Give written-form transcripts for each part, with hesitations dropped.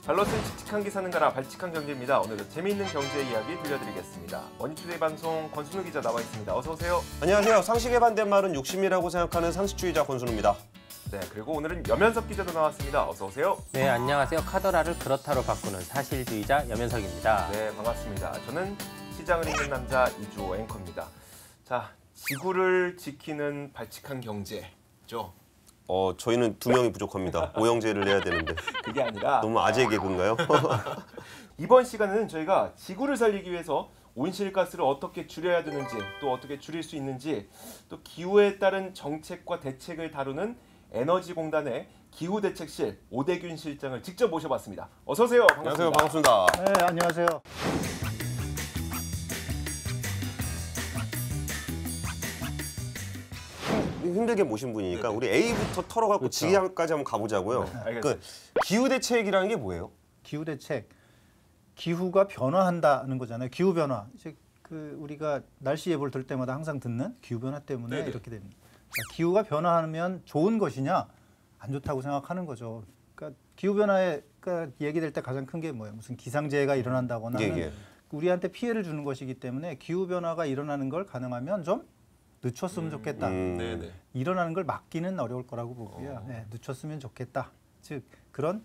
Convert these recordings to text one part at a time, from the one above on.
잘럿은 칙칙한 기사는 가라 발칙한 경제입니다. 오늘도 재미있는 경제 이야기 들려드리겠습니다. 머니투데이 방송 권순우 기자 나와 있습니다. 어서 오세요. 안녕하세요. 상식의 반대말은 욕심이라고 생각하는 상식주의자 권순우입니다. 네, 그리고 오늘은 염현석 기자도 나왔습니다. 어서 오세요. 네, 안녕하세요. 카더라를 그렇다로 바꾸는 사실주의자 염현석입니다. 네, 반갑습니다. 저는 시장을 읽는 남자 이주호 앵커입니다. 자, 지구를 지키는 발칙한 경제죠. 저희는 2명이 부족합니다. 오형제를 내야 되는데. 그게 아니라 너무 아재 개그인가요? 이번 시간은 저희가 지구를 살리기 위해서 온실가스를 어떻게 줄여야 되는지, 또 어떻게 줄일 수 있는지, 또 기후에 따른 정책과 대책을 다루는 에너지공단의 기후대책실 오대균 실장을 직접 모셔봤습니다. 어서 오세요. 반갑습니다. 안녕하세요. 반갑습니다. 네, 안녕하세요. 힘들게 모신 분이니까 네네. 우리 A부터 털어갖고 그렇죠. G까지 한번 가보자고요. 네, 알겠습니다. 그 기후대책이라는 게 뭐예요? 기후대책. 기후가 변화한다는 거잖아요. 기후 변화. 이제 우리가 날씨 예보를 들 때마다 항상 듣는 기후 변화 때문에 네네. 이렇게 됩니다. 그러니까 기후가 변화하면 좋은 것이냐, 안 좋다고 생각하는 거죠. 그러니까 기후 변화에 얘기될 때 가장 큰 게 뭐예요? 무슨 기상재해가 일어난다거나 예. 우리한테 피해를 주는 것이기 때문에 기후 변화가 일어나는 걸 가능하면 좀 늦췄으면 좋겠다. 네네. 일어나는 걸 막기는 어려울 거라고 보고요. 네, 늦췄으면 좋겠다. 즉 그런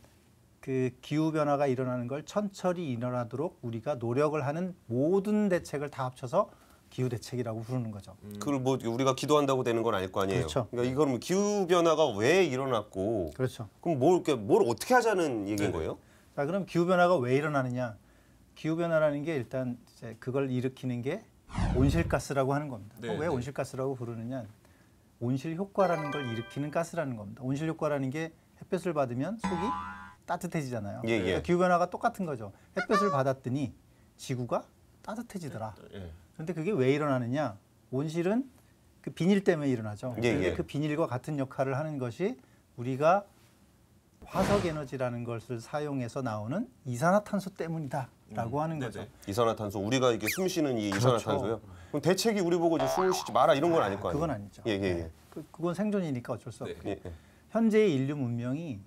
그 기후 변화가 일어나는 걸 천천히 일어나도록 우리가 노력을 하는 모든 대책을 다 합쳐서 기후 대책이라고 부르는 거죠. 그걸 뭐 우리가 기도한다고 되는 건 아닐 거 아니에요. 그렇죠. 그러니까 이거는 기후 변화가 왜 일어났고, 그렇죠. 그럼 뭘 어떻게 하자는 얘기인 거예요? 자, 그럼 기후 변화가 왜 일어나느냐? 기후 변화라는 게 일단 이제 그걸 일으키는 게 온실가스라고 하는 겁니다. 네, 왜 네. 온실가스라고 부르느냐? 온실 효과라는 걸 일으키는 가스라는 겁니다. 온실 효과라는 게 햇볕을 받으면 속이 따뜻해지잖아요. 예. 그러니까 기후 변화가 똑같은 거죠. 햇볕을 받았더니 지구가 따뜻해지더라. 예. 그런데 그게 왜 일어나느냐? 온실은 그 비닐 때문에 일어나죠. 예, 그런데 예. 그 비닐과 같은 역할을 하는 것이 우리가 화석 에너지라는 것을 사용해서 나오는 이산화탄소 때문이다라고 하는 거죠. 네네. 이산화탄소, 우리가 이게 숨 쉬는 이 그렇죠. 이산화탄소요? 그럼 대책이 우리 보고 이제 숨을 쉬지 마라 이런 건 아닐 거 아니에요? 그건 아니죠. 예. 네. 그건 생존이니까 어쩔 수 네. 없고. 예. 현재의 인류 문명이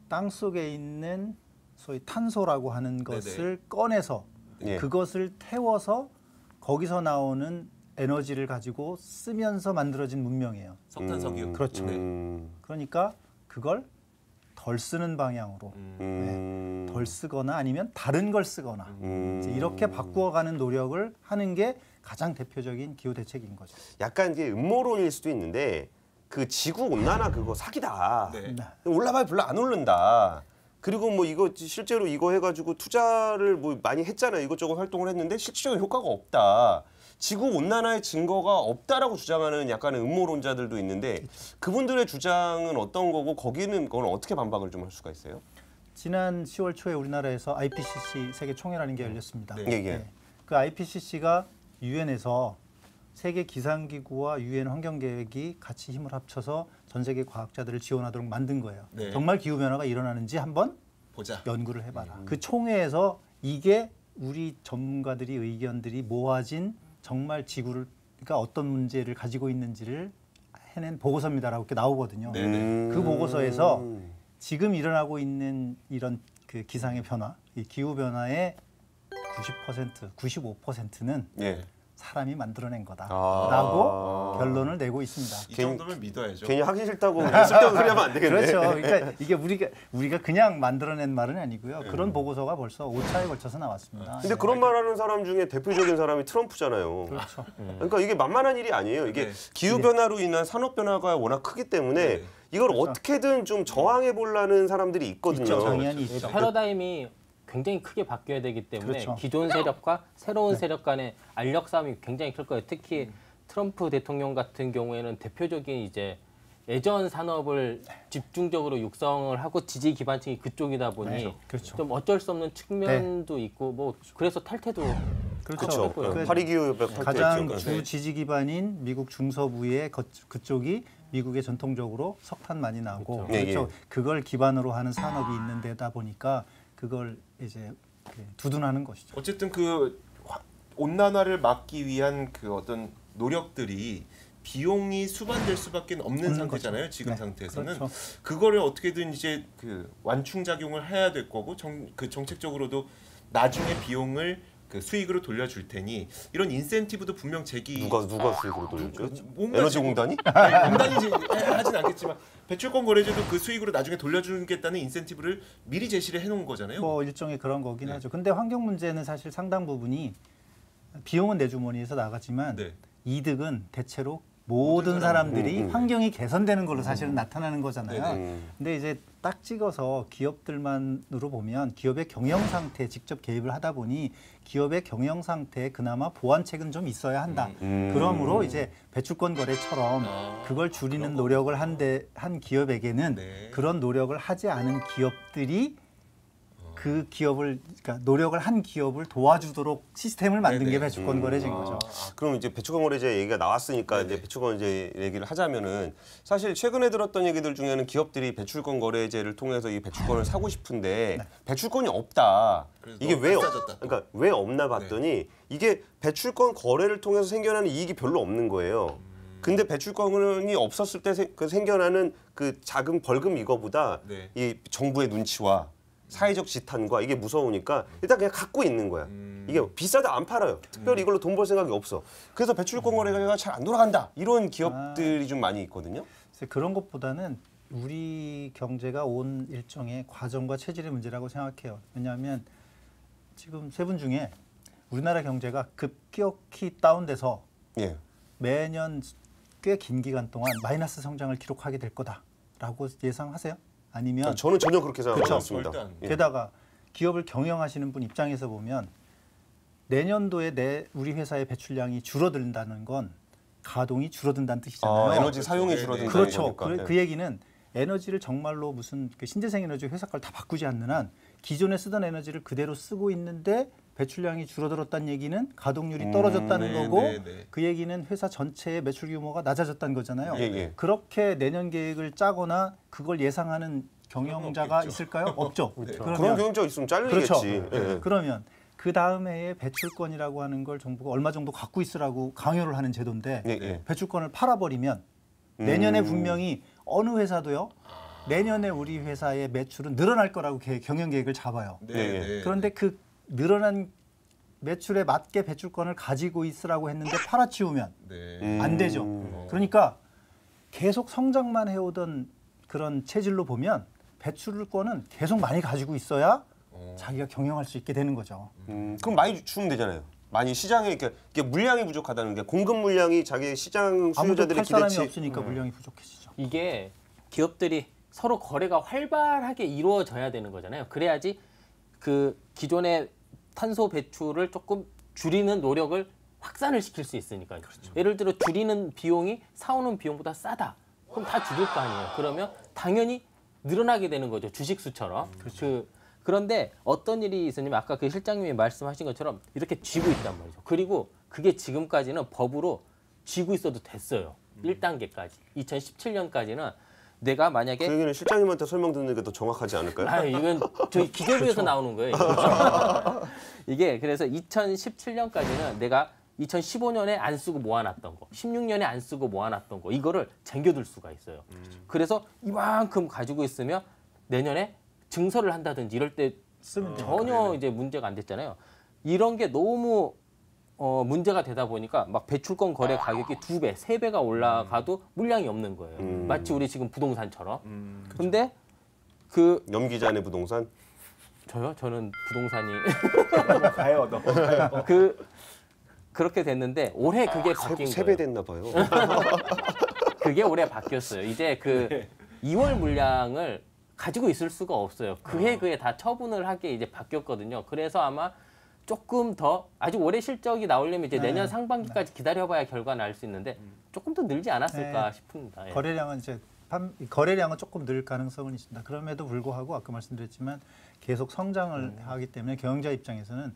땅 속에 있는 소위 탄소라고 하는 것을 꺼내서 예. 그것을 태워서 거기서 나오는 에너지를 가지고 쓰면서 만들어진 문명이에요. 석탄석유. 그렇죠. 그러니까 그걸 덜 쓰는 방향으로 덜 쓰거나 아니면 다른 걸 쓰거나 이제 이렇게 바꾸어가는 노력을 하는 게 가장 대표적인 기후 대책인 거죠. 약간 이게 음모론일 수도 있는데 그 지구 온난화 그거 사기다. 네. 올라봐야 별로 안 오른다. 그리고 뭐 이거 실제로 이거 해가지고 투자를 뭐 많이 했잖아요. 이것저것 활동을 했는데 실질적인 효과가 없다. 지구 온난화의 증거가 없다라고 주장하는 약간의 음모론자들도 있는데 그분들의 주장은 어떤 거고 거기는 그건 어떻게 반박을 좀 할 수가 있어요? 지난 10월 초에 우리나라에서 IPCC 세계 총회라는 게 열렸습니다. 네. 예. 그 IPCC가 유엔에서 세계 기상기구와 유엔 환경계획이 같이 힘을 합쳐서 전 세계 과학자들을 지원하도록 만든 거예요. 네. 정말 기후 변화가 일어나는지 한번 보자. 연구를 해봐라. 그 총회에서 이게 우리 전문가들이 의견들이 모아진 정말 지구를 그러니까 어떤 문제를 가지고 있는지를 해낸 보고서입니다라고 이렇게 나오거든요. 네네. 그 보고서에서 지금 일어나고 있는 이런 그 기상의 변화, 이 기후 변화의 90%, 95%는 예. 사람이 만들어낸 아. 거다라고 결론을 내고 있습니다. 이 정도면 믿어야죠. 괜히 하기 싫다고 쓸데없는 소리 하면 안 되겠네. 그렇죠. 그러니까 이게 우리가 그냥 만들어낸 말은 아니고요. 그런 보고서가 벌써 5차에 걸쳐서 나왔습니다. 근데 그런 말하는 사람 중에 대표적인 사람이 트럼프잖아요. 그렇죠. 그러니까 이게 만만한 일이 아니에요. 이게 네. 기후 변화로 인한 산업 변화가 워낙 크기 때문에 네. 이걸 그렇죠. 어떻게든 좀 저항해 보려는 사람들이 있거든요. 있죠. 당연히 이 있죠. 패러다임이 굉장히 크게 바뀌어야 되기 때문에 그렇죠. 기존 세력과 새로운 세력 간의 알력 싸움이 굉장히 클 거예요. 특히 트럼프 대통령 같은 경우에는 대표적인 이제 예전 산업을 집중적으로 육성을 하고 지지 기반층이 그쪽이다 보니 그렇죠. 좀 어쩔 수 없는 측면도 있고 뭐 그래서 탈퇴도 그렇죠. 했고요. 파리 기후협약 가장 탈퇴했죠. 주 지지 기반인 미국 중서부의 그쪽이 미국에 전통적으로 석탄 많이 나고 그렇죠. 그렇죠. 예. 그걸 기반으로 하는 산업이 있는 데다 보니까 그걸 이제 두둔하는 것이죠. 어쨌든 그 온난화를 막기 위한 그 어떤 노력들이 비용이 수반될 수밖에 없는 상태잖아요. 거죠. 지금 네, 상태에서는 그렇죠. 그거를 어떻게든 이제 그 완충 작용을 해야 될 거고 그 정책적으로도 나중에 비용을 그 수익으로 돌려줄 테니 이런 인센티브도 분명 누가 수익으로 돌려줘요? 뭔가 에너지공단이? 아니, 공단이 하진 않겠지만 배출권 거래제도 그 수익으로 나중에 돌려주겠다는 인센티브를 미리 제시를 해놓은 거잖아요. 뭐 일종의 그런 거긴 네. 하죠. 근데 환경 문제는 사실 상당 부분이 비용은 내 주머니에서 나가지만 네. 이득은 대체로 모든 사람들이 환경이 개선되는 걸로 사실은 나타나는 거잖아요. 네네. 근데 이제 딱 찍어서 기업들만으로 보면 기업의 경영 상태에 직접 개입을 하다 보니 기업의 경영 상태에 그나마 보완책은 좀 있어야 한다. 그러므로 이제 배출권 거래처럼 그걸 줄이는 노력을 한 기업에게는 네. 그런 노력을 하지 않은 기업들이 그 기업을 그러니까 노력을 한 기업을 도와주도록 시스템을 만든 네네. 게 배출권 거래제인 거죠. 아, 그럼 이제 배출권 거래제 얘기가 나왔으니까 이제 배출권 거래제 얘기를 하자면은 사실 최근에 들었던 얘기들 중에는 기업들이 배출권 거래제를 통해서 이 배출권을 사고 싶은데 배출권이 없다. 그래서 이게 너무 왜 비싸졌다, 또. 그러니까 왜 없나 봤더니 이게 배출권 거래를 통해서 생겨나는 이익이 별로 없는 거예요. 근데 배출권이 없었을 때 생겨나는 그 작은 벌금 이거보다 네. 이 정부의 눈치와 사회적 지탄과 이게 무서우니까 일단 그냥 갖고 있는 거야. 이게 비싸다 안 팔아요. 특별히 이걸로 돈 벌 생각이 없어. 그래서 배출권 거래가 잘 안 돌아간다. 이런 기업들이 좀 많이 있거든요. 그래서 그런 것보다는 우리 경제가 온 일종의 과정과 체질의 문제라고 생각해요. 왜냐하면 지금 세 분 중에 우리나라 경제가 급격히 다운돼서 예. 매년 꽤 긴 기간 동안 마이너스 성장을 기록하게 될 거다라고 예상하세요? 아니면 저는 전혀 그렇게 생각하지 그렇죠. 않습니다. 절대 안 예. 게다가 기업을 경영하시는 분 입장에서 보면 내년도에 우리 회사의 배출량이 줄어든다는 건 가동이 줄어든다는 뜻이잖아요. 에너지 사용이 네, 줄어든다는 그렇죠. 거니까. 예. 그 얘기는 에너지를 정말로 무슨 그 신재생 에너지 회사 걸 다 바꾸지 않는 한 기존에 쓰던 에너지를 그대로 쓰고 있는데 배출량이 줄어들었다는 얘기는 가동률이 떨어졌다는 네, 거고 네, 네. 그 얘기는 회사 전체의 매출 규모가 낮아졌다는 거잖아요. 예, 예. 그렇게 내년 계획을 짜거나 그걸 예상하는 경영자가 없겠죠. 있을까요? 없죠. 그런 경영자가 있으면 잘리겠지. 그렇죠. 예. 그러면 그 다음 해에 배출권이라고 하는 걸 정부가 얼마 정도 갖고 있으라고 강요를 하는 제도인데 예, 예. 배출권을 팔아버리면 내년에 분명히 어느 회사도요. 내년에 우리 회사의 매출은 늘어날 거라고 경영 계획을 잡아요. 네, 네. 네. 그런데 그 늘어난 매출에 맞게 배출권을 가지고 있으라고 했는데 팔아치우면 네. 안 되죠. 그러니까 계속 성장만 해오던 그런 체질로 보면 배출권은 계속 많이 가지고 있어야 자기가 경영할 수 있게 되는 거죠. 그럼 많이 주면 되잖아요. 많이 시장에 이게 물량이 부족하다는 게 공급 물량이 자기 시장 아무도 수요자들의 팔 사람이 기대치 없으니까 물량이 부족해지죠. 이게 기업들이 서로 거래가 활발하게 이루어져야 되는 거잖아요. 그래야지 그 기존의 탄소 배출을 조금 줄이는 노력을 확산을 시킬 수 있으니까요. 예를 들어 줄이는 비용이 사오는 비용보다 싸다. 그럼 다 줄일 거 아니에요. 그러면 당연히 늘어나게 되는 거죠. 주식수처럼. 그런데 어떤 일이 있었냐면 아까 그 실장님이 말씀하신 것처럼 이렇게 쥐고 있단 말이죠. 그리고 그게 지금까지는 법으로 쥐고 있어도 됐어요. 1단계까지. 2017년까지는 내가 만약에 그 얘기는 실장님한테 설명 듣는 게 더 정확하지 않을까요? 아, 이건 저희 기재부에서 나오는 거예요. 이게 그래서 2017년까지는 내가 2015년에 안 쓰고 모아놨던 거, 16년에 안 쓰고 모아놨던 거 이거를 쟁겨둘 수가 있어요. 그래서 이만큼 가지고 있으면 내년에 증설을 한다든지 이럴 때 쓰면 돼요. 전혀 이제 문제가 안 됐잖아요. 이런 게 너무 문제가 되다 보니까 막 배출권 거래 가격이 2배, 3배가 올라가도 물량이 없는 거예요. 마치 우리 지금 부동산처럼. 근데 그 염 기자네 부동산. 저요? 저는 부동산이 가요, 너. 그렇게 됐는데 올해 그게 바뀐 세 거예요. 배 됐나 봐요. 그게 올해 바뀌었어요. 이제 그 2월 물량을 가지고 있을 수가 없어요. 그해 다 처분을 하게 이제 바뀌었거든요. 그래서 아마 조금 더 아직 올해 실적이 나오려면 이제 내년 상반기까지 기다려봐야 결과는 알 수 있는데 조금 더 늘지 않았을까 싶습니다. 예. 거래량은 이제 거래량은 조금 늘 가능성은 있습니다. 그럼에도 불구하고 아까 말씀드렸지만 계속 성장을 하기 때문에 경영자 입장에서는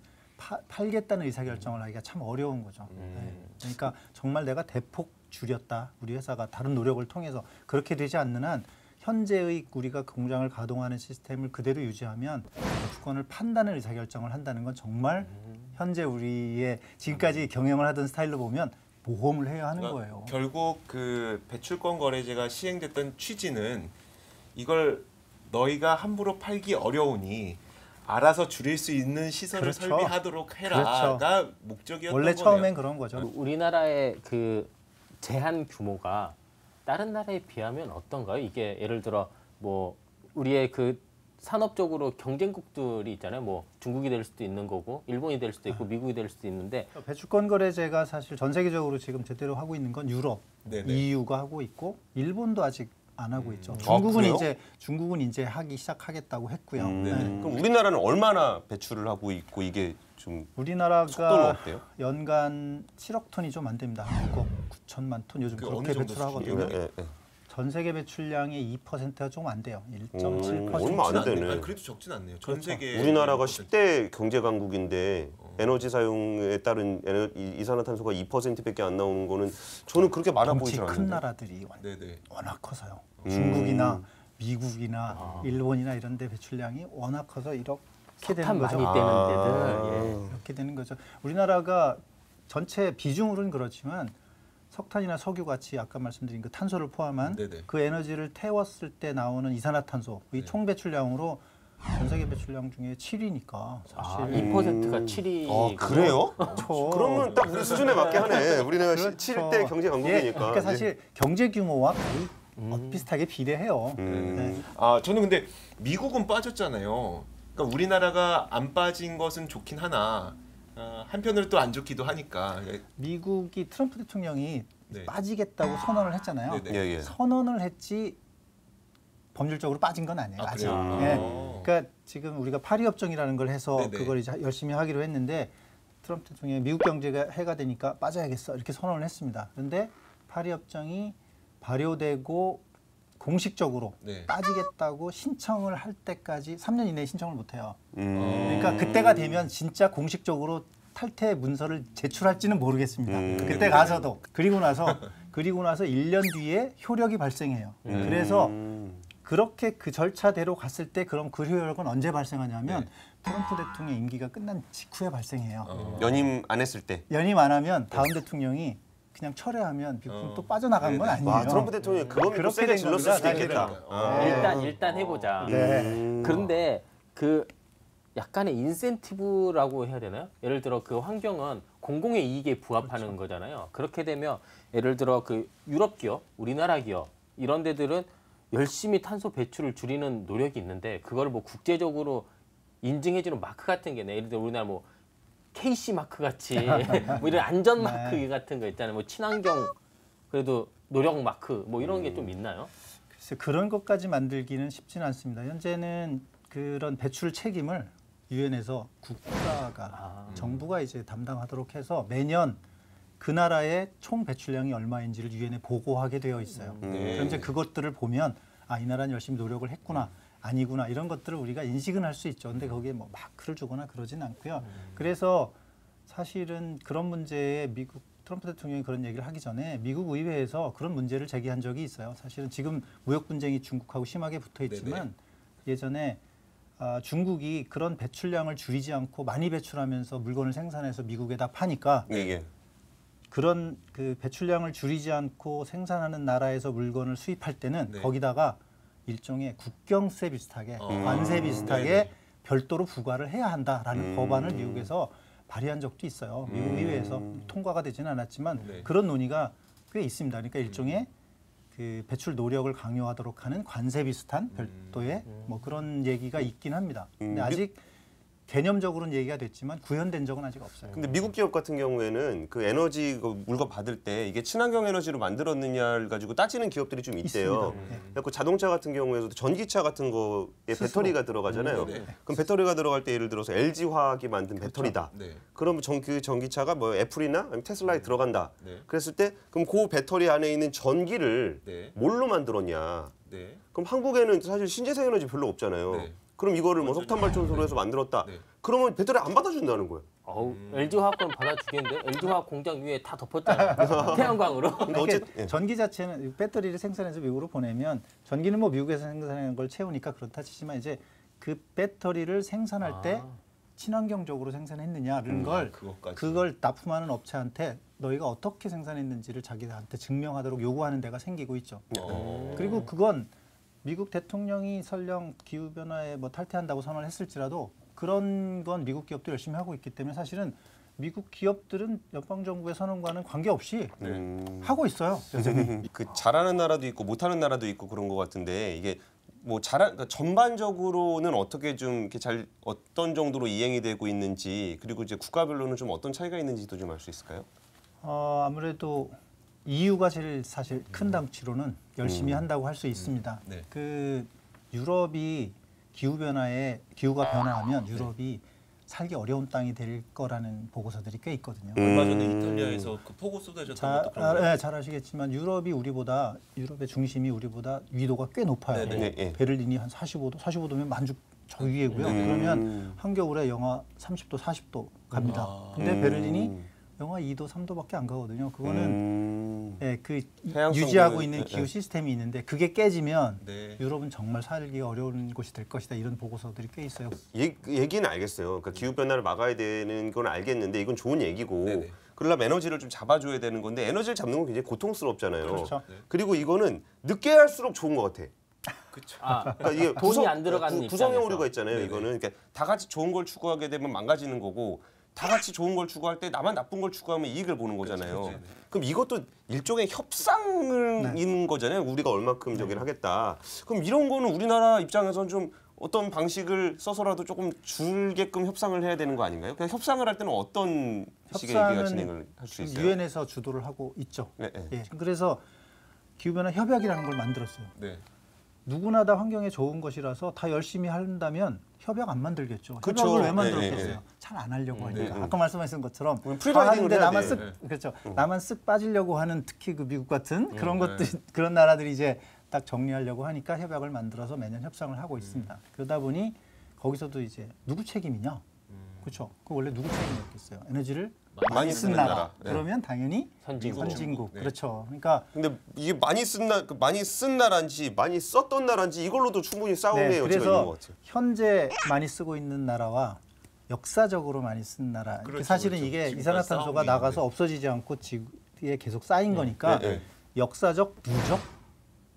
팔겠다는 의사결정을 하기가 참 어려운 거죠. 네. 그러니까 정말 내가 대폭 줄였다. 우리 회사가 다른 노력을 통해서 그렇게 되지 않는 한 현재의 우리가 공장을 가동하는 시스템을 그대로 유지하면 주권을 판다는 의사결정을 한다는 건 정말 현재 우리의 지금까지 경영을 하던 스타일로 보면 모험을 해야 하는 그러니까 거예요. 결국 그 배출권 거래제가 시행됐던 취지는 이걸 너희가 함부로 팔기 어려우니 알아서 줄일 수 있는 시설을 그렇죠. 설비하도록 해라가 목적이었던 원래 거네요. 처음엔 그런 거죠. 우리나라의 그 제한 규모가 다른 나라에 비하면 어떤가요? 이게 예를 들어 뭐 우리의 그 산업적으로 경쟁국들이 있잖아요. 뭐 중국이 될 수도 있는 거고 일본이 될 수도 있고 미국이 될 수도 있는데 배출권 거래제가 사실 전 세계적으로 지금 제대로 하고 있는 건 유럽, 네네. EU가 하고 있고 일본도 아직 안 하고 있죠. 그래요? 중국은 이제 하기 시작하겠다고 했고요. 네. 그럼 우리나라는 얼마나 배출을 하고 있고 이게 좀 속도는 우리나라가 어때요? 연간 7억 톤이 좀 안 됩니다. 6억 9천만 톤 요즘 그 그렇게 어느 정도 배출하거든요. 수준이에요? 전 세계 배출량의 2%가 좀 안 돼요. 1.7%. 얼마 안 되네. 아니, 그래도 적진 않네요. 전 그렇죠. 세계 우리나라가 10대 경제 강국인데 에너지 사용에 따른 이산화탄소가 2%밖에 안 나오는 거는 저는 그렇게 많아 덩치 보이지 큰 않는데. 나라들이 네네. 워낙 커서요. 중국이나 미국이나 일본이나 이런 데 배출량이 워낙 커서 이렇게 되는 석탄 거죠. 많이 떼는 데들 예. 이렇게 되는 거죠. 우리나라가 전체 비중으로는 그렇지만 석탄이나 석유 같이 아까 말씀드린 그 탄소를 포함한 네네. 그 에너지를 태웠을 때 나오는 이산화탄소 이 총 배출량으로 전 세계 배출량 중에 7위니까 사실 2%가 7위. 그래요? 그렇죠. 그러면 딱 우리 수준에 맞게 하네. 우리나라 그렇죠. 7대 경제 예, 강국이니까. 그러니까 사실 경제 규모와 거의 비슷하게 비례해요. 네. 아 저는 근데 미국은 빠졌잖아요. 그러니까 우리나라가 안 빠진 것은 좋긴 하나 한편으로 또 안 좋기도 하니까. 미국이 트럼프 대통령이 네. 빠지겠다고 선언을 했잖아요. 네네. 예, 예. 선언을 했지 법률적으로 빠진 건 아니에요. 아, 아직. 그래요? 예. 그러니까 지금 우리가 파리 협정이라는 걸 해서 네네. 그걸 이제 열심히 하기로 했는데 트럼프 대통령이 미국 경제가 해가 되니까 빠져야겠어 이렇게 선언을 했습니다. 그런데 파리 협정이 발효되고 공식적으로 네. 빠지겠다고 신청을 할 때까지 3년 이내에 신청을 못 해요. 음. 그러니까 그때가 되면 진짜 공식적으로 탈퇴 문서를 제출할지는 모르겠습니다. 그때 가서도 그리고 나서 1년 뒤에 효력이 발생해요. 그래서 그렇게 그 절차대로 갔을 때 그럼 그 효력은 언제 발생하냐면 트럼프 대통령 임기가 끝난 직후에 발생해요. 연임 안 했을 때. 연임 안 하면 다음 대통령이 그냥 철회하면 미국은 또 빠져나가는 건 아니에요. 와, 트럼프 대통령이 그건 또 그렇게 세게 된 질렀을 겁니다, 수도 있겠다. 사실은. 아. 일단 해보자. 네. 그런데 그 약간의 인센티브라고 해야 되나요? 예를 들어 그 환경은 공공의 이익에 부합하는 거잖아요. 그렇게 되면 예를 들어 그 유럽 기업, 우리나라 기업 이런 데들은 열심히 탄소 배출을 줄이는 노력이 있는데 그거를 뭐 국제적으로 인증해주는 마크 같은 게 예를 들어 우리나라 뭐 KC 마크 같이 뭐 이런 안전 마크 같은 거 있잖아요. 뭐 친환경 그래도 노력 마크 뭐 이런 게 좀 있나요? 글쎄 그런 것까지 만들기는 쉽지는 않습니다. 현재는 그런 배출 책임을 유엔에서 국가가 정부가 이제 담당하도록 해서 매년 그 나라의 총 배출량이 얼마인지를 유엔에 보고하게 되어 있어요. 그럼 이제 그것들을 보면 아, 이 나라는 열심히 노력을 했구나. 아니구나. 이런 것들을 우리가 인식은 할 수 있죠. 근데 거기에 뭐 마크를 주거나 그러진 않고요. 그래서 사실은 그런 문제에 미국 트럼프 대통령이 그런 얘기를 하기 전에 미국 의회에서 그런 문제를 제기한 적이 있어요. 사실은 지금 무역 분쟁이 중국하고 심하게 붙어 있지만 예전에 중국이 그런 배출량을 줄이지 않고 많이 배출하면서 물건을 생산해서 미국에다 파니까 예. 그런 그 배출량을 줄이지 않고 생산하는 나라에서 물건을 수입할 때는 거기다가 일종의 국경세 비슷하게 관세 비슷하게 네네. 별도로 부과를 해야 한다라는 법안을 미국에서 발의한 적도 있어요. 미국 의회에서 통과가 되지는 않았지만 그런 논의가 꽤 있습니다. 그러니까 일종의 그 배출 노력을 강요하도록 하는 관세 비슷한 별도의 뭐 그런 얘기가 있긴 합니다. 근데 아직 개념적으로는 얘기가 됐지만 구현된 적은 아직 없어요. 근데 미국 기업 같은 경우에는 그 에너지 그 물건 받을 때 이게 친환경 에너지로 만들었느냐를 가지고 따지는 기업들이 좀 있대요. 있습니다. 그래서 자동차 같은 경우에도 전기차 같은 거에 배터리가 들어가잖아요. 네. 그럼 배터리가 들어갈 때 예를 들어서 LG 화학이 만든 배터리다. 네. 그러면 그 전기차가 뭐 애플이나 아니면 테슬라에 들어간다. 네. 그랬을 때 그럼 그 배터리 안에 있는 전기를 네. 뭘로 만들었냐? 네. 그럼 한국에는 사실 신재생 에너지 별로 없잖아요. 네. 그럼 이거를 뭐 석탄 발전소로 해서 만들었다. 네. 그러면 배터리 안 받아준다는 거예요. LG 화학은 받아주겠는데 LG 화학 공장 위에 다 덮었잖아요. 태양광으로. 그러니까 어쨌든 전기 자체는 배터리를 생산해서 미국으로 보내면 전기는 뭐 미국에서 생산하는 걸 채우니까 그렇다 치지만 이제 그 배터리를 생산할 때 친환경적으로 생산했느냐는 걸 그것까지. 그걸 납품하는 업체한테 너희가 어떻게 생산했는지를 자기들한테 증명하도록 요구하는 데가 생기고 있죠. 그리고 그건 미국 대통령이 설령 기후 변화에 뭐 탈퇴한다고 선언을 했을지라도 그런 건 미국 기업도 열심히 하고 있기 때문에 사실은 미국 기업들은 연방 정부의 선언과는 관계없이 하고 있어요. 여전히. 그 잘하는 나라도 있고 못하는 나라도 있고 그런 것 같은데 이게 뭐 그러니까 전반적으로는 어떻게 좀 이렇게 잘 어떤 정도로 이행이 되고 있는지 그리고 이제 국가별로는 좀 어떤 차이가 있는지도 좀 알 수 있을까요? 아무래도 EU가 제일 사실 큰 덩치로는 열심히 한다고 할 수 있습니다. 네. 그 유럽이 기후가 변화하면 유럽이 살기 어려운 땅이 될 거라는 보고서들이 꽤 있거든요. 얼마 전에 이탈리아에서 그 폭우 쏟아졌던 것도 그런 거예요. 잘 아시겠지만 유럽의 중심이 우리보다 위도가 꽤 높아요. 네네. 베를린이 한 45도면 만주 저 위에고요. 그러면 한겨울에 영하 30도, 40도 갑니다. 근데 베를린이 영하 2도, 3도밖에 안 가거든요. 그거는 그 해양성 유지하고 그- 있는 기후 시스템이 있는데 그게 깨지면 네. 유럽은 정말 살기 어려운 곳이 될 것이다. 이런 보고서들이 꽤 있어요. 얘기는 알겠어요. 그러니까 기후 변화를 막아야 되는 건 알겠는데 이건 좋은 얘기고 네네. 그러려면 에너지를 좀 잡아줘야 되는 건데 에너지를 잡는 건 굉장히 고통스럽잖아요. 그렇죠. 그리고 이거는 늦게 할수록 좋은 것 같아. 그렇죠. 그러니까 이게 돈이 안 들어가는 구성형 입장에서. 오류가 있잖아요. 네네. 이거는 그러니까 다 같이 좋은 걸 추구하게 되면 망가지는 거고 다 같이 좋은 걸 추구할 때 나만 나쁜 걸 추구하면 이익을 보는 거잖아요. 그렇죠. 그럼 이것도 일종의 협상인 거잖아요. 우리가 얼마큼 저기를 하겠다. 그럼 이런 거는 우리나라 입장에서는 좀 어떤 방식을 써서라도 조금 줄게끔 협상을 해야 되는 거 아닌가요? 그냥 협상을 할 때는 어떤 식의 얘기가 진행을 할 수 있어요? 유엔에서 주도를 하고 있죠. 네, 네. 예, 그래서 기후변화 협약이라는 걸 만들었어요. 네. 누구나 다 환경에 좋은 것이라서 다 열심히 한다면 협약 안 만들겠죠. 그쵸. 협약을 왜 네, 만들었겠어요? 네, 네. 잘 안 하려고 하니까. 네. 아까 말씀하신 것처럼 프리라이딩을 하는데 해야 나만 돼. 쓱 그렇죠. 나만 쓱 빠지려고 하는 특히 그 미국 같은 그런 네. 것들 그런 나라들이 이제 딱 정리하려고 하니까 협약을 만들어서 매년 협상을 하고 있습니다. 그러다 보니 거기서도 이제 누구 책임이냐? 그렇죠. 그 원래 누구 책임이었겠어요? 에너지를 많이 쓰는 나라. 네. 그러면 당연히 선진국. 선진국. 네. 그렇죠. 그러니까 근데 이게 많이 쓴 나라인지 많이 썼던 나라인지 이걸로도 충분히 싸움의 여지가 있는 그래서 것 같아요. 현재 많이 쓰고 있는 나라와 역사적으로 많이 쓴 나라. 그렇죠, 사실은 그렇죠. 이게 지금까지 이산화탄소가 싸움이 나가서 있는데. 없어지지 않고 지구에 계속 쌓인 거니까 네, 네. 역사적 누적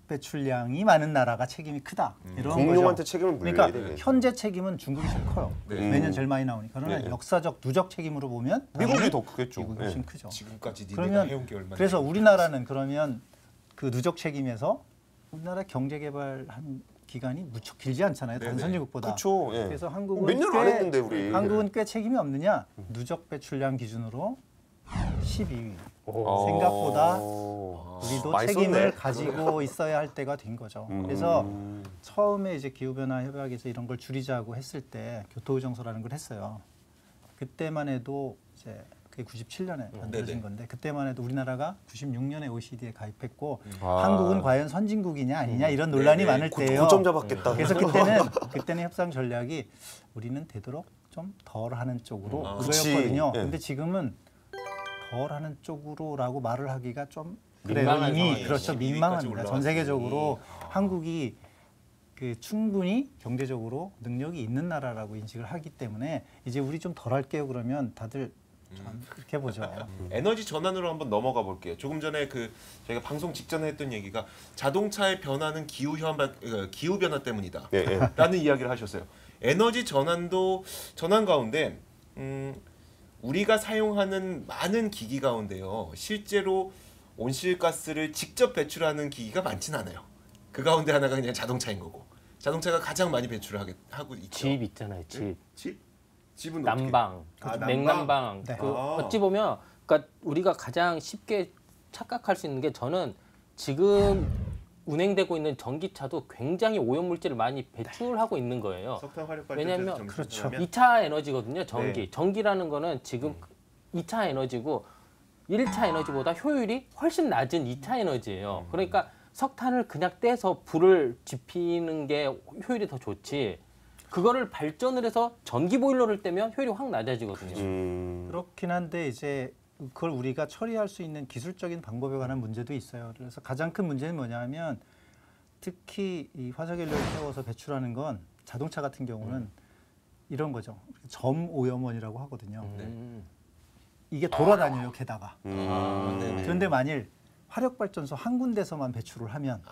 배출량이 많은 나라가 책임이 크다. 이런 공룡한테 거죠. 책임을 물려야 그러니까 돼. 현재 책임은 중국이 제일 커요. 네. 매년 제일 많이 나오니까. 그러나 네. 역사적 누적 책임으로 보면 미국이 당연히 더 크겠죠. 미국이 네. 훨씬 크죠. 지금까지 니네가 그러면 해온 게 얼마나 그래서 우리나라는 그러면 그 누적 책임에서 우리나라 경제 개발한 기간이 무척 길지 않잖아요. 다른 네네. 선진국보다. 그렇죠. 예. 그래서 한국은 몇 년을 안 했는데 우리. 한국은 꽤 책임이 없느냐? 누적 배출량 기준으로 12위. 생각보다 우리도 많이 책임을 썼네. 가지고 있어야 할 때가 된 거죠. 그래서 처음에 이제 기후변화 협약에서 이런 걸 줄이자고 했을 때 교토의정서라는 걸 했어요. 그때만 해도 이제 그게 97년에 만들어진 네네. 건데 그때만 해도 우리나라가 96년에 OECD에 가입했고 아. 한국은 과연 선진국이냐 아니냐 이런 논란이 네네. 많을 때예요. 고점 잡았겠다. 그래서 그때는 협상 전략이 우리는 되도록 좀 덜하는 쪽으로 그치. 그거였거든요. 예. 근데 지금은 덜하는 쪽으로라고 말을 하기가 좀 그래요. 민망한 이미 상황이죠. 그렇죠. 12위까지 민망합니다. 올라왔으니. 전 세계적으로 한국이 그 충분히 경제적으로 능력이 있는 나라라고 인식을 하기 때문에 이제 우리 좀 덜 할게요. 그러면 다들 좀 그렇게 보죠. 에너지 전환으로 한번 넘어가 볼게요. 조금 전에 그 저희가 방송 직전에 했던 얘기가 자동차의 변화는 기후 변화 때문이다. 예, 예. 라는 이야기를 하셨어요. 에너지 전환도 전환 가운데 우리가 사용하는 많은 기기 가운데요. 실제로 온실가스를 직접 배출하는 기기가 많진 않아요. 그 가운데 하나가 그냥 자동차인 거고. 자동차가 가장 많이 하고 있죠. 집 있잖아요. 집. 집? 집은 어떻게? 난방, 난방? 냉난방. 네. 그 아. 어찌 보면 그러니까 우리가 가장 쉽게 착각할 수 있는 게 저는 지금 운행되고 있는 전기차도 굉장히 오염물질을 많이 배출하고 있는 거예요. 석탄 화력 왜냐면 발전소에서 그렇죠. 정신하면 2차 에너지거든요. 전기. 네. 전기라는 거는 지금 2차 에너지고 1차 에너지보다 효율이 훨씬 낮은 2차 에너지예요. 그러니까 석탄을 그냥 떼서 불을 지피는 게 효율이 더 좋지. 그거를 발전을 해서 전기 보일러를 떼면 효율이 확 낮아지거든요. 그렇긴 한데 이제 그걸 우리가 처리할 수 있는 기술적인 방법에 관한 문제도 있어요. 그래서 가장 큰 문제는 뭐냐면 특히 이 화석연료를 태워서 배출하는 건 자동차 같은 경우는 이런 거죠. 점 오염원이라고 하거든요. 음. 이게 돌아다녀요, 게다가. 네네. 그런데 만일 화력발전소 한 군데서만 배출을 하면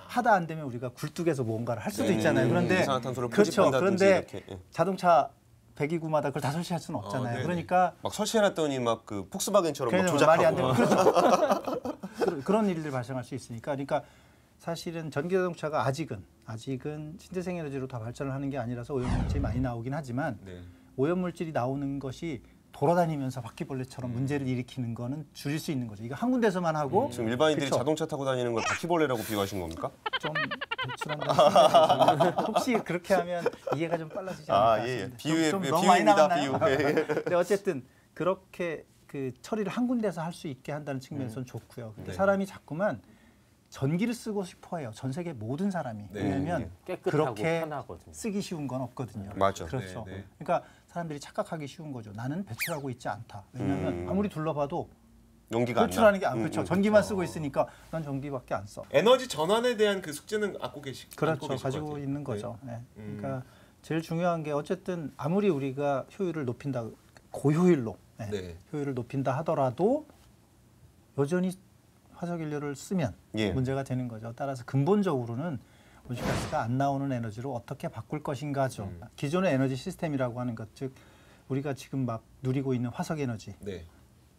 하다 안 되면 우리가 굴뚝에서 뭔가를 할 수도 네, 있잖아요. 그런데 이산화탄소를 그렇죠. 포집한다든지 그런데 이렇게, 예. 자동차 배기구마다 그걸 다 설치할 수는 없잖아요. 네네. 그러니까 막 설치해놨더니 막 그 폭스바겐처럼 막 그냥 말이 안 되고 조작하고. 그렇죠. 그런 일들이 발생할 수 있으니까. 그러니까 사실은 전기자동차가 아직은 신재생 에너지로 다 발전을 하는 게 아니라서 오염물질이 많이 나오긴 하지만 네. 오염물질이 나오는 것이 돌아다니면서 바퀴벌레처럼 문제를 일으키는 거는 줄일 수 있는 거죠. 이거 한 군데서만 하고 지금 일반인들이 그쵸? 자동차 타고 다니는 걸 바퀴벌레라고 비유하신 겁니까? 좀 배출한다. 혹시 그렇게 하면 이해가 좀 빨라지지 않을까 아, 예, 예. 싶은데. 비유의 좀 너무 많이 비유입니다, 나왔나요? 비유. 예. 근데 어쨌든 그렇게 그 처리를 한 군데서 할 수 있게 한다는 측면에서는 좋고요. 근데 네. 사람이 자꾸만 전기를 쓰고 싶어해요. 전 세계 모든 사람이. 네. 왜냐하면 깨끗하고 그렇게 편하거든요. 쓰기 쉬운 건 없거든요. 맞죠. 그렇죠. 네, 네. 그러니까 사람들이 착각하기 쉬운 거죠. 나는 배출하고 있지 않다. 왜냐하면 아무리 둘러봐도 용기가 안 나. 배출하는 게 그렇죠. 전기만 쓰고 있으니까 난 전기밖에 안 써. 에너지 전환에 대한 그 숙제는 안고 계실 그렇죠. 것 가지고 같아요. 있는 거죠. 네. 음. 그러니까 제일 중요한 게 어쨌든 아무리 우리가 효율을 높인다, 고효율로 네. 네. 효율을 높인다 하더라도 여전히 화석연료를 쓰면 예. 문제가 되는 거죠. 따라서 근본적으로는 온실가스가 안 나오는 에너지로 어떻게 바꿀 것인가죠. 기존의 에너지 시스템이라고 하는 것, 즉 우리가 지금 막 누리고 있는 화석에너지, 네.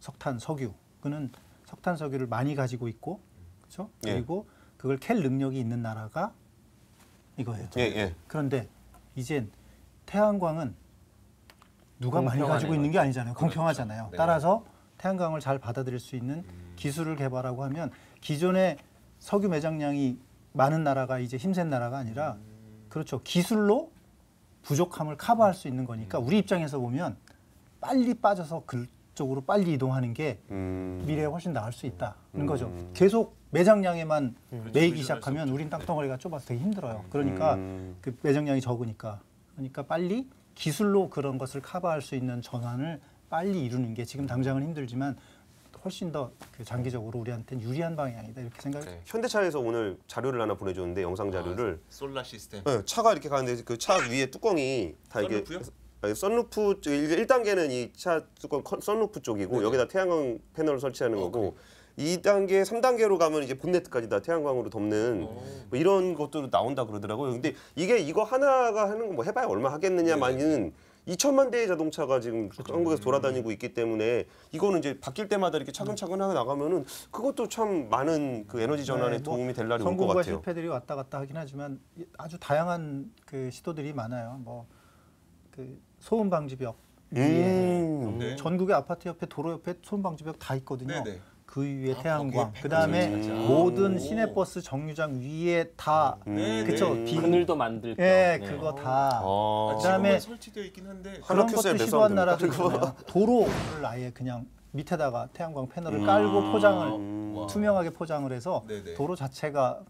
석탄, 석유, 그는 석탄, 석유를 많이 가지고 있고, 그렇죠? 예. 그리고 그걸 캘 능력이 있는 나라가 이거예요. 예, 예. 그런데 이젠 태양광은 누가 많이 공평한 가지고 있는 게 아니잖아요. 공평하잖아요. 네. 따라서 태양광을 잘 받아들일 수 있는 기술을 개발하고 하면 기존의 석유 매장량이 많은 나라가 이제 힘센 나라가 아니라 그렇죠. 기술로 부족함을 커버할 수 있는 거니까 우리 입장에서 보면 빨리 빠져서 그쪽으로 빨리 이동하는 게 미래에 훨씬 나을 수 있다는 거죠. 계속 매장량에만 매이기 시작하면 우린 땅덩어리가 좁아서 되게 힘들어요. 그러니까 그 매장량이 적으니까. 그러니까 빨리 기술로 그런 것을 커버할 수 있는 전환을 빨리 이루는 게 지금 당장은 힘들지만 훨씬 더 그 장기적으로 우리한테는 유리한 방향이다 이렇게 생각해요. 네. 현대차에서 오늘 자료를 하나 보내줬는데 영상 자료를 솔라 시스템. 네, 차가 이렇게 가는데 그 차 위에 뚜껑이 다 이게 썬루프요? 아니, 썬루프 1단계는 이 차 뚜껑 썬루프 쪽이고 네네. 여기다 태양광 패널을 설치하는 거고 2단계, 3단계로 가면 이제 본네트까지 다 태양광으로 덮는 뭐 이런 것도 나온다 그러더라고요. 근데 이게 이거 하나가 하는 거 뭐 해봐야 얼마 하겠느냐만은 2천만 대의 자동차가 지금 한국에서 돌아다니고 있기 때문에 이거는 이제 바뀔 때마다 이렇게 차근차근 하게 나가면은 그것도 참 많은 그 에너지 전환에 네, 뭐 도움이 될 날이 올 것 성공과 같아요. 실패들이 왔다 갔다 하긴 하지만 아주 다양한 그 시도들이 많아요. 뭐 그 소음 방지벽 위에 네. 전국의 아파트 옆에 도로 옆에 소음 방지벽 다 있거든요. 네네. 그 위에 아, 태양광, 거기에 그다음에 패널 설치하자. 모든 오. 시내버스 정류장 위에 다 네, 그쵸 네. 그늘도 만들 겸. 예, 네. 그거 다 아, 그다음에 지금은 설치되어 있긴 한데 그런 하나큐스에 것도 몇 시도한 사람 나라도 됩니까? 있잖아요. 도로를 아예 그냥 밑에다가 태양광 패널을 깔고 포장을 와. 투명하게 포장을 해서 네네. 도로 자체가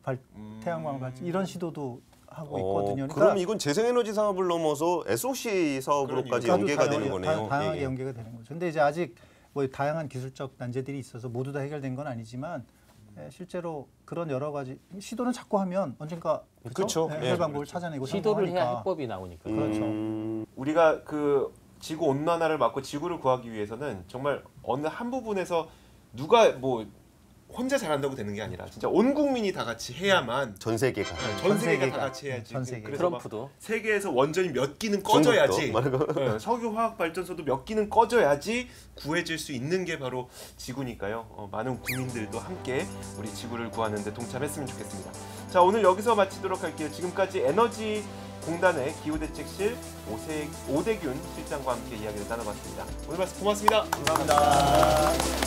태양광 발전 이런 시도도 하고 있거든요. 그럼 이건 재생에너지 사업을 넘어서 SOC 사업으로까지 그러니까요. 연계가 되는 거네요. 다양하게 예, 예. 연계가 되는 거죠. 근데 이제 아직 뭐 다양한 기술적 난제들이 있어서 모두 다 해결된 건 아니지만 실제로 그런 여러 가지 시도는 자꾸 하면 언젠가 그쵸. 해결 예. 방법을 찾아내고 시도를 해야 성공하니까. 해법이 나오니까. 그렇죠. 우리가 그 지구 온난화를 막고 지구를 구하기 위해서는 정말 어느 한 부분에서 누가 뭐 혼자 잘한다고 되는 게 아니라 진짜 온 국민이 다 같이 해야만 전 세계가. 전 세계가 세계가. 다 같이 해야지. 전 세계. 그래서 막 트럼프도 세계에서 원전이 몇 기는 꺼져야지. 중국도 석유 화학 발전소도 몇 기는 꺼져야지 구해질 수 있는 게 바로 지구니까요. 많은 국민들도 함께 우리 지구를 구하는 데 동참했으면 좋겠습니다. 자, 오늘 여기서 마치도록 할게요. 지금까지 에너지 공단의 기후대책실 오대균 실장과 함께 이야기를 나눠봤습니다. 오늘 말씀 고맙습니다. 감사합니다.